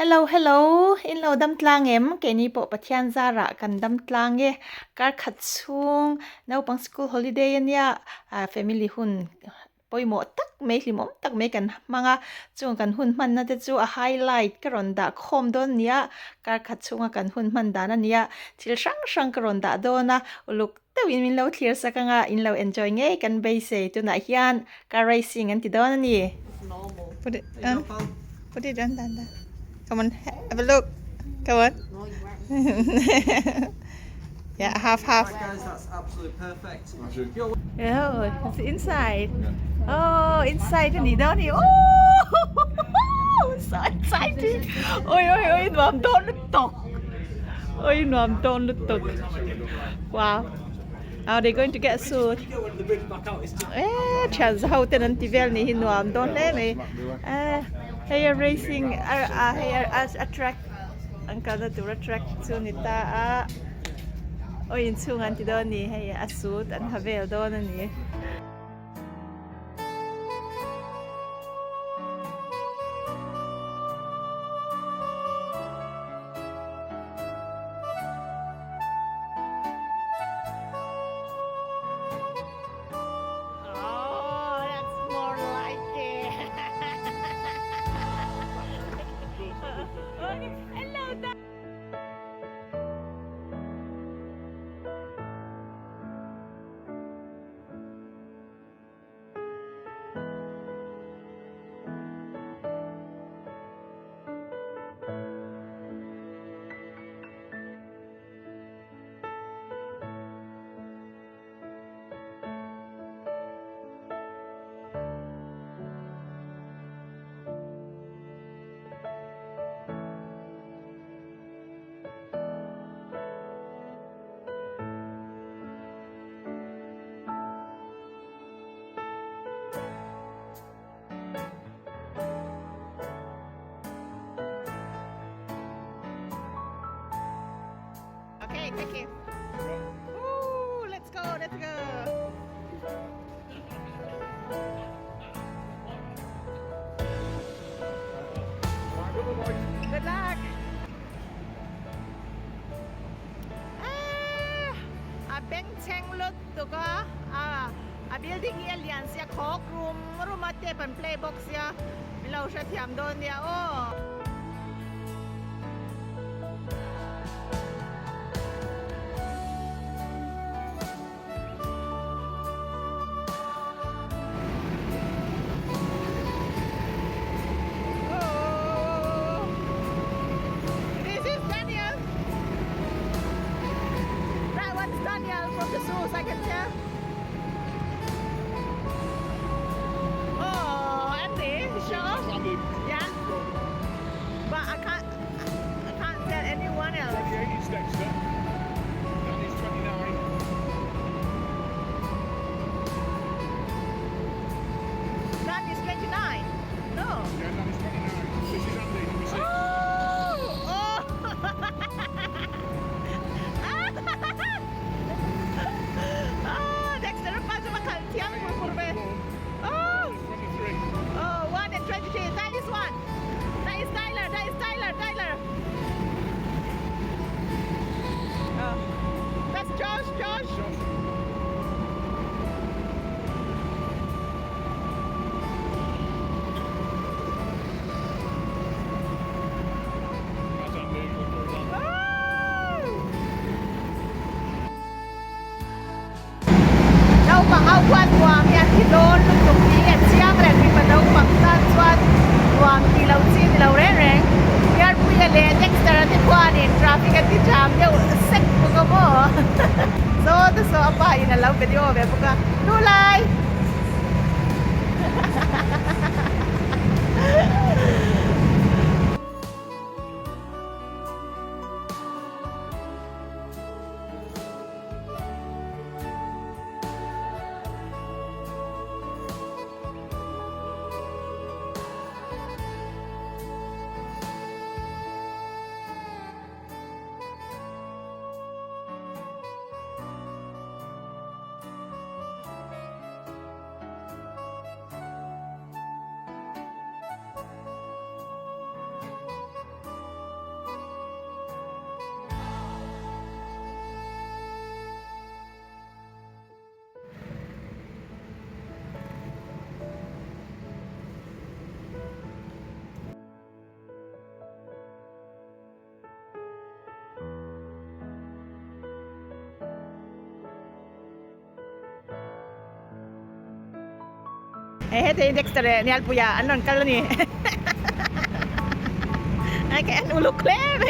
Hello, hello. In lo dam tlang em ke ni po pathian zara kan dam tlang e kar khat chung no pang school holiday ania family hun poimo tak me hlimom tak me kan manga chung kan hun man na te chu a highlight karon da khom don nia kar khat chunga kan hun man da na nia thil sang sang karon da dona uluk tawin min lo clear sakanga in lo enjoy nge kan be se tu na hian car racing an ti don ani Normal. put it There you on go, Paul. put it on dan. Come on, have a look. Come on. No, you weren't. Yeah, half. Right, guys, that's absolutely perfect. You're Oh, it's inside. Oh, inside the needle. Oh, so excited. Ôi, ôi, ôi, nuam tôn lứt tục. Ôi, nuam tôn lứt tục. Wow. Are they going to get sued? Chance how tenant tivel ni hinuam don le me. Hair racing hair as attract ang kada to attract sunita oi in sungan ti don ni hay asut an havel don ni. Oh, that's more like it. Hello, Dad. Okay, thank you. Ooh, let's go, let's go. Good luck. Beng cheng lut tu ka a building alliance ya khok room ate pan playbox ya milau sha thiam don ya oh. This is Daniel. That one's Daniel from the source, I can tell. Oh, Andy, sure? Yeah. But I can't tell anyone else. It's Dexter. Danny's 29. That is 29. No. Yeah, Danny's 29. This is Andy, number 6. Dexter lepas tu makan tiang kurbe. Oh, 23. oh, 1 and 23. That is one. That is Tyler. That is Tyler. Tyler. Oh, that's Josh. Josh. Josh. That's Andy. Đâu bằng áo quan hoàng nhà thì đôn lục tí em chiang rèn vì mà đâu bằng tan xoan hoàng thì lâu chi thì lâu rèn rèn nhà bây giờ lệ Dexter thì qua đi traffic thì jam nhau sek buka mo so apa yun na lâu video be buka nulay Hete Dexter ni alpuya anon kalo ni. Ay kaya an uluk klem.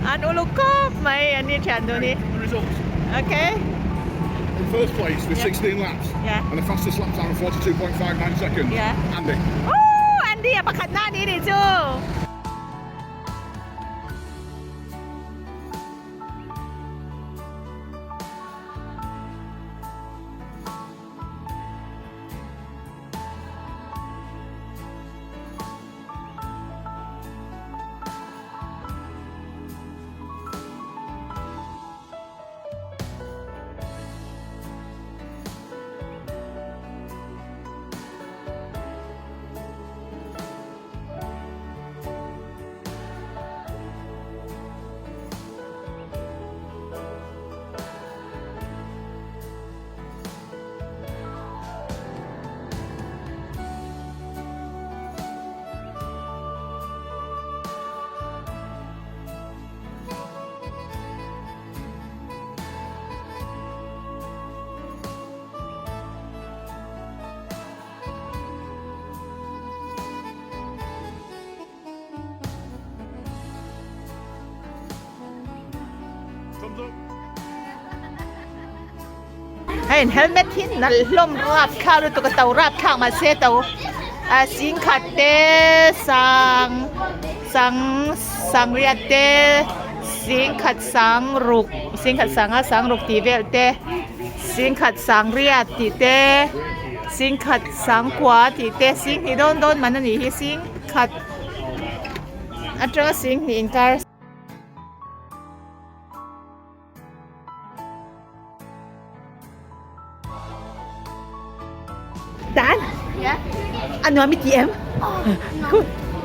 An uluk kop may ani chando ni. The results. Okay. In first place with Yeah. 16 laps. Yeah. And the fastest lap time of 42.59 seconds. Yeah. Andy. Oh, Andy apakat na ni ni tu. Thumbs up. Hay helmet hin na lom rap ka ru to ka tau rap ka ma se tau. Sing khat te sang ria te sing khat sang ruk ti vel te sing khat sang ria ti te sing khat sang kwa ti te sing ni don man ni hi sing khat atra sing ni in car Dan? Yeah. Ano kami TM?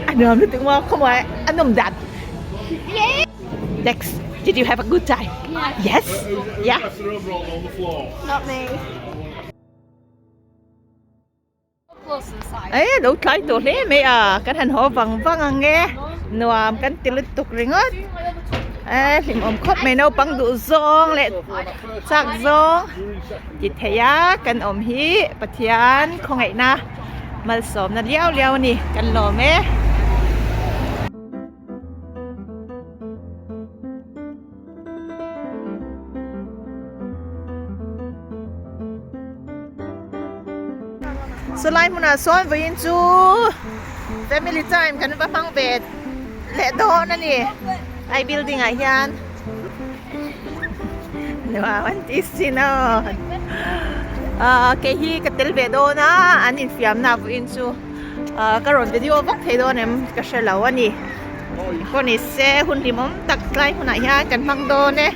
Ano kami tengok kamu ano dat? Dex, did you have a good time? Yeah. Yes. Yeah. Left the overall on the floor. Not me. Close to the side. Ấy, đủ thấy tụi thế mày à, cái thành hồ vằng nghe, nuam cái tiêu lít tục ringot. Thì ông khóc mày nấu bằng đủ zong lệ, sắc zong. Chỉ thấy á, cái ông hi, bát thiên không ngày na, mal xóm na liao nè, cái lò mẹ. So lai muna son với anh chú family time kan ba pang vet le do na ni ai building ai yan Diba, wantis no. Kay hi katil ve do na anin fiam na với anh chú karon video vak thay do nem ka share lawan ni ko ni se hun limom tak lai muna ya kan pang do ne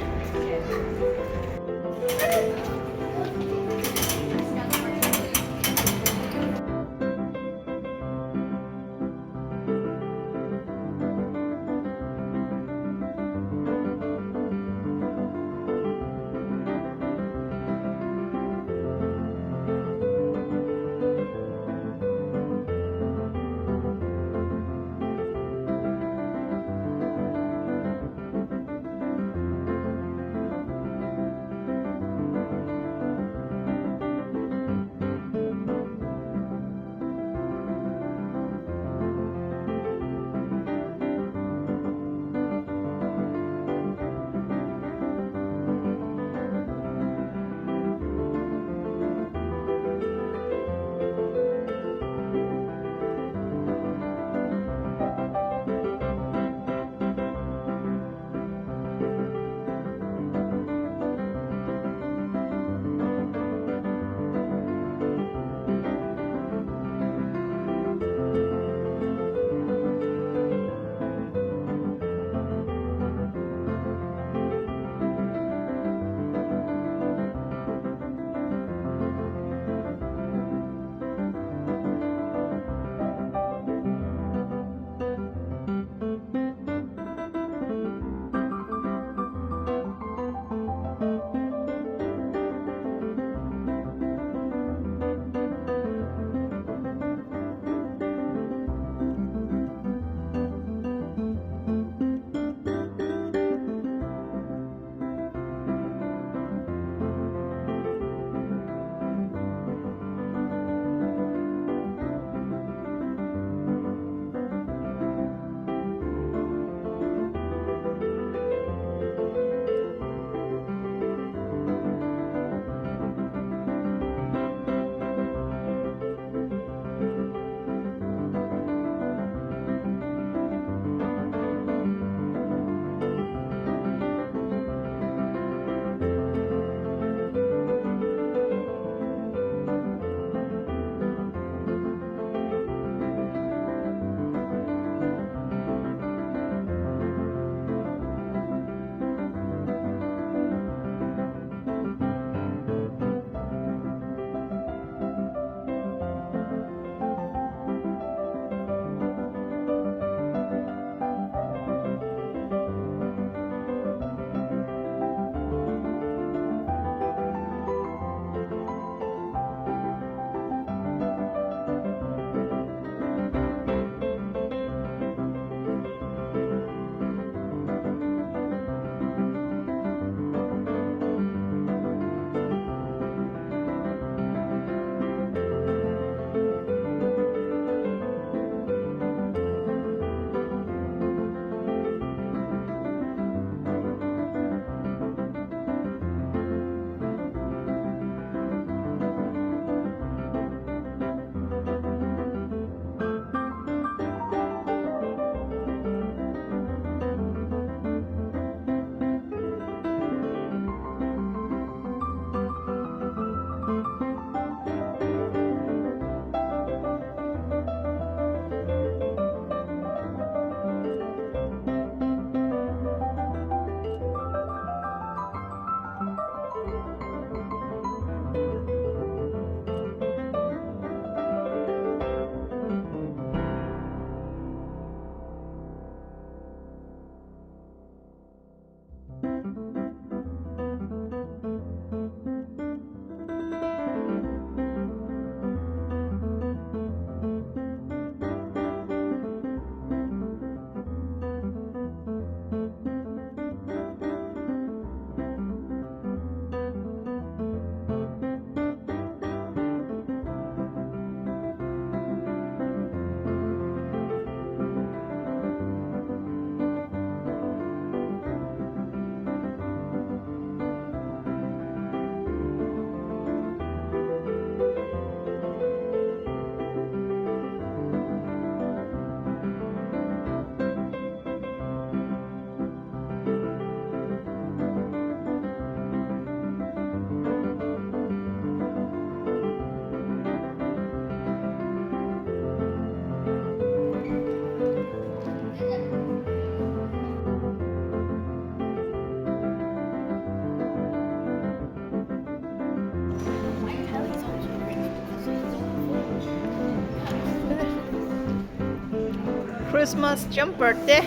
Christmas jumper เด้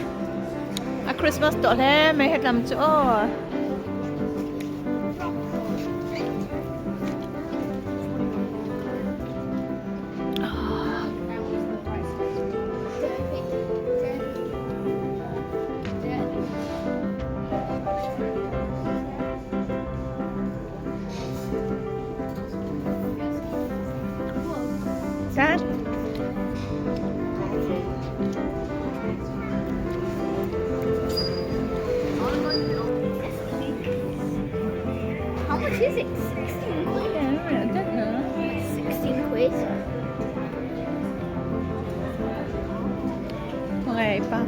อะ Christmas ตัวแท้ไม่เฮ็ดลำจ้อ จ้า How much is it? 16 quid. จ้าเหรอ 16 quid. ว่าไงป้า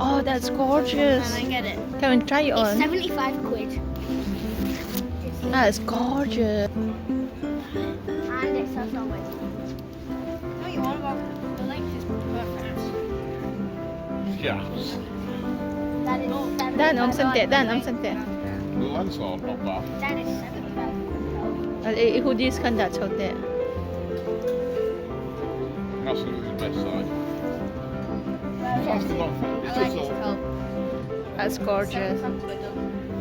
Oh, that's gorgeous. Can I get it? Can we try it It's on? 75 quid. That's gorgeous. And it's so solid. No, you want about the length is perfect. Yeah. That is ด้านอมสันเตะด้านอมสันเตะ The lens are not bad. That is 75 quid. ไอ้ฮูดี้สคันดัดโชเตะ That's going to be the best side. Yes, the box. I It's like just this all- coat. That's gorgeous.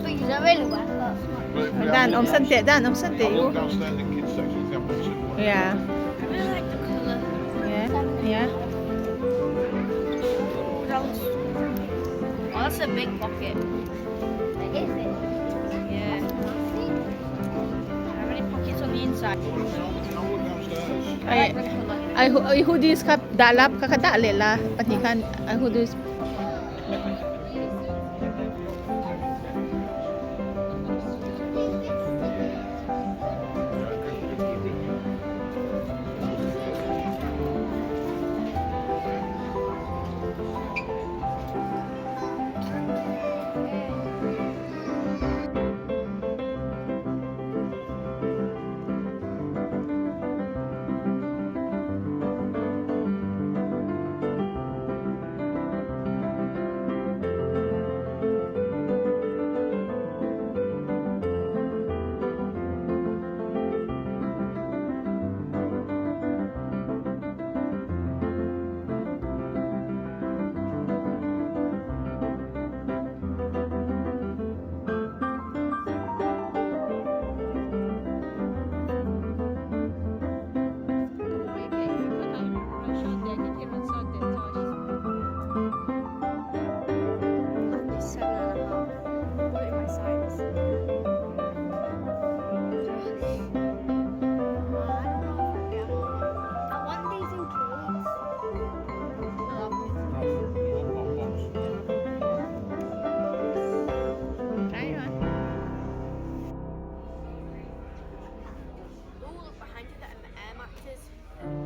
But you don't really want that. But if we ด้าน have อม one สันเตะด้านอมสัน down- เตะ have อยู่ one downstairs in kids section, they have one similar. Yeah. I really like the colour. Yeah. Oh, that's a big pocket. Is it? Yeah. How many pockets on the inside? Have one downstairs. ไอ้ฮูดี้สครับดาลับkakada lela patikanไอ้ฮูดี้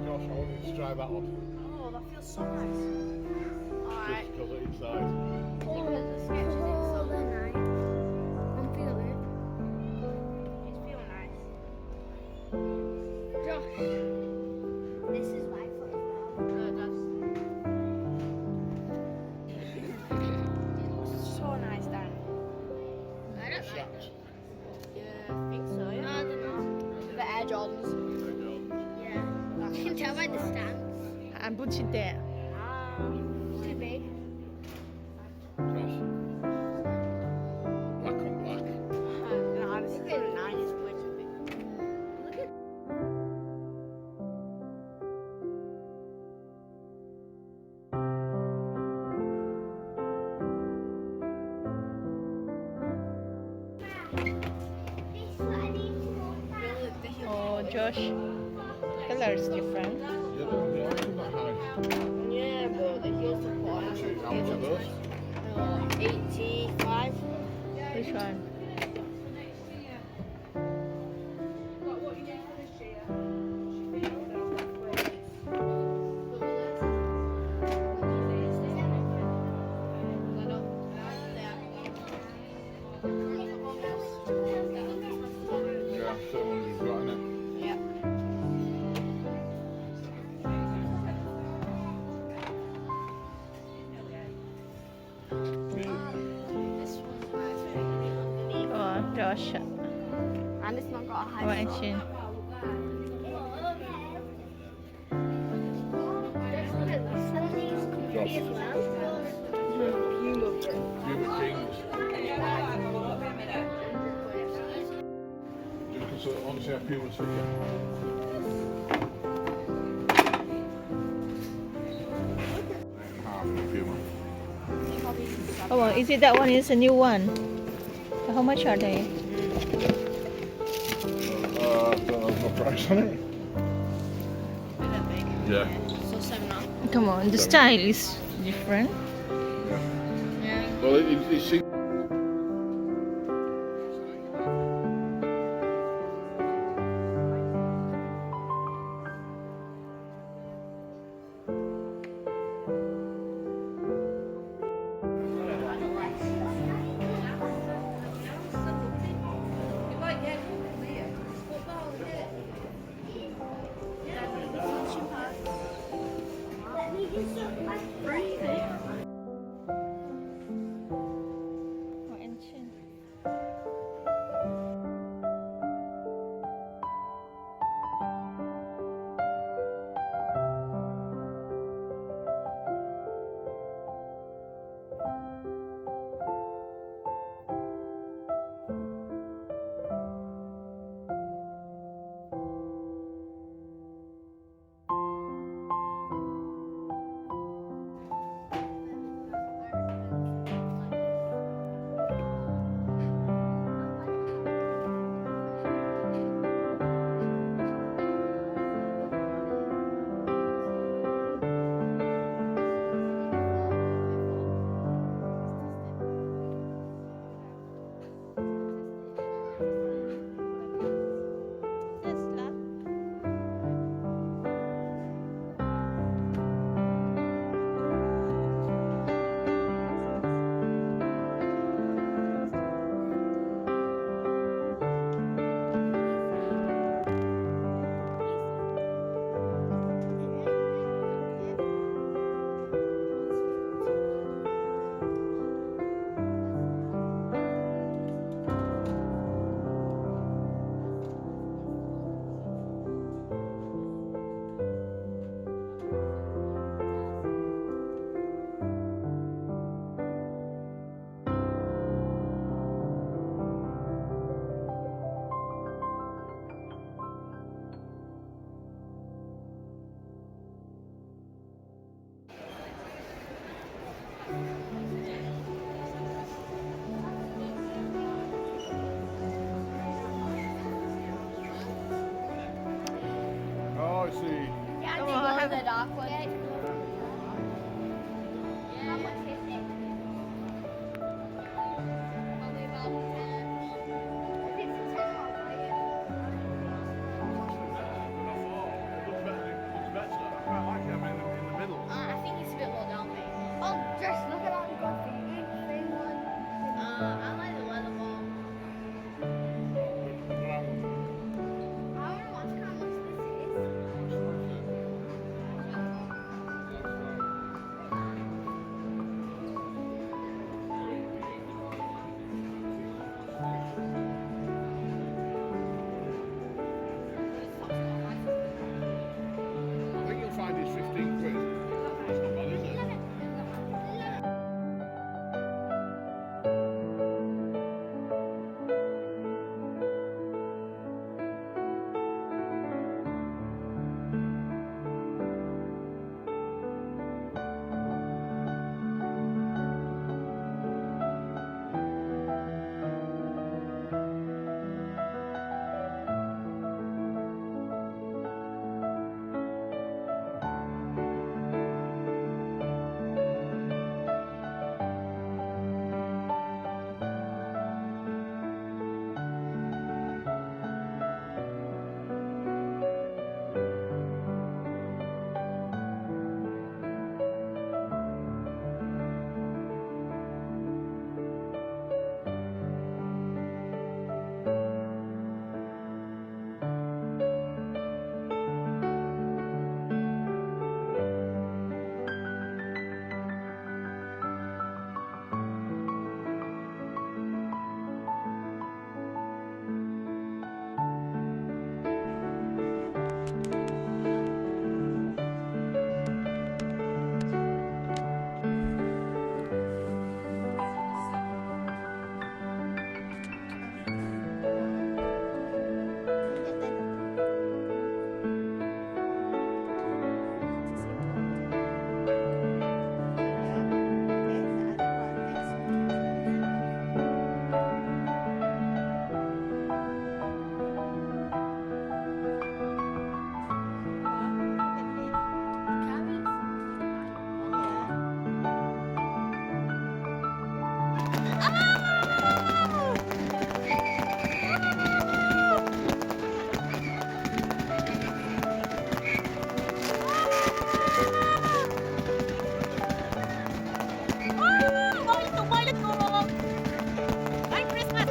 Josh, I want you to try that one. Oh, that feels so nice. Alright. Just because of inside. Look at the sketches inside. I'm feeling. It's feeling nice. Josh. This is my foot as well. It looks so nice, Dan. I don't like it. Yeah, I think so, yeah. I don't know. The Air Jordans. Yeah. I can tell by the stance. อันบุญชินเตะ Too big. Josh. Black on black. No, I think 9 is way too big. Look at Oh, Josh, color is different. Yeah, they're not that high. Yeah, but the heels support. How much are those? 85. Which one? Yeah, same one you've got in it. Yeah. Proszę. And it's not got a high floor. Właśnie. Puma Kings. Just because I want to see how Puma's fitting. Half of a Puma. Oh, well, is it that one is a new one? How much are they? Don't know the price on it. Yeah. So 7.5. Come on, the style is different. Yeah. Well, it's Oh, ancient. Tesla. Oh, I see. Yeah, Come they on. go in the dark one. How much is it? Probably about 10. If it's 10, I'll buy it. I think it's a bit low down, mate. Oh, just look at that graffiti. Same one. I like the leather ball. I want to watch how much this is.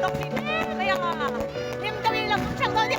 덕분에 내가 님들이랑 엄청 더니